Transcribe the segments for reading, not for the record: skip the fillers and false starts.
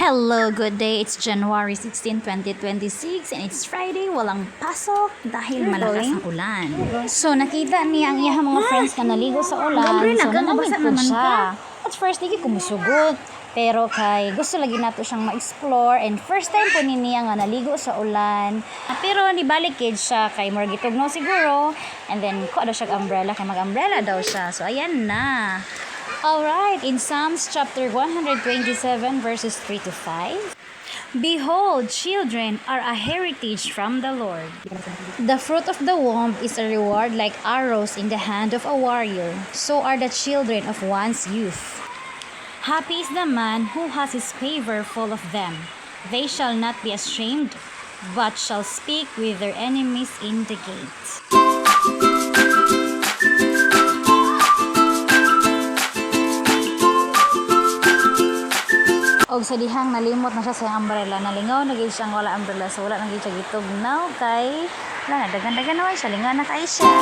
Hello, good day. It's January 16, 2026 and it's Friday. Walang pasok dahil malakas ang ulan. So, nakita niya ang iyang mga friends na naligo sa ulan. So, nanamit po siya. At first, di kumusugot. Pero kay gusto lagi nato siyang ma-explore and first time po niya nga naligo sa ulan. Pero ni balik kid siya kay more gitugnaw siguro and then ko daw siya umbrella kay mag-umbrella daw siya. So ayan na. Alright, in Psalms chapter 127 verses 3 to 5. Behold, children are a heritage from the Lord. The fruit of the womb is a reward like arrows in the hand of a warrior. So are the children of one's youth. Happy is the man who has his favor full of them. They shall not be ashamed, but shall speak with their enemies in the gate. Og sa dihang nalimot na siya sa umbrella, nalingaw na gid siyang wala umbrella, so wala na gid siya gitugnaw kay wala na dagan-dagan naman siya, lingaw na kay siya.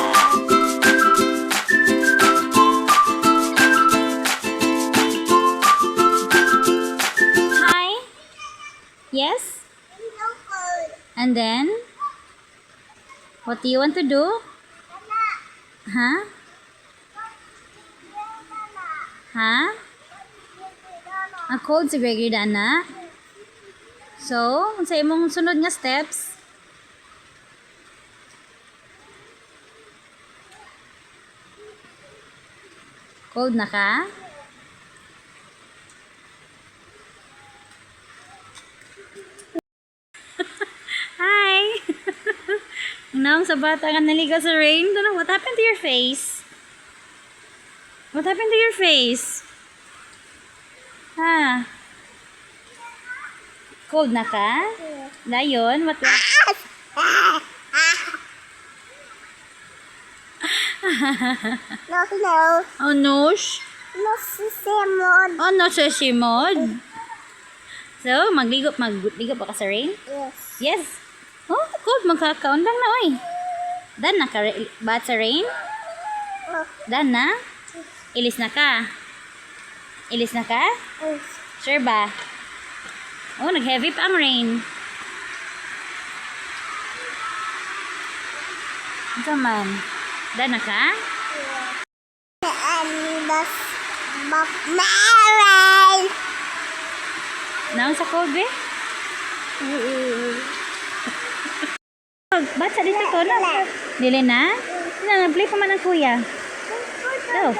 Yes? And then? What do you want to do? Huh? Huh? A cold si Gregory Dana? So, sa imong sunod nga steps? Cold na ka? Hi! Nang sa bata nga naligo sa rain. What happened to your face? What happened to your face? Ha? Cold na ka? Dayon? What? No. Oh no? No sesimod. Oh no, sesimod? So, magligo pa ka sa rain? Yes. Yes. Oh, cold. Magkakaon lang na, oy. Dan na ka bath sa rain? Dan na? Ilis na ka? Ilis na ka? Yes. Sure ba? Oh, nag-heavy pa ang rain. Ito man. Dan na ka? And that's Mary. Naon sa cold, eh? Ba't sa dito ko na? Dili na? Nag-play pa man ang kuya. Oh.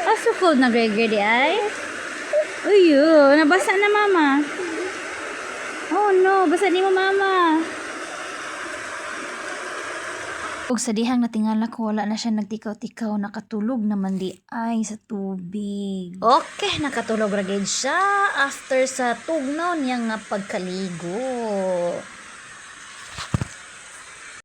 Oh, so cold na Gregory di ay? Uy, nabasa na mama. Oh no, basa di mo mama. Ug sa dihang natingala ko, wala na siya nagtikaw-tikaw, nakatulog naman di ay sa tubig. Okay, nakatulog ra gid siya after sa tugnaw niya nga pagkaligo.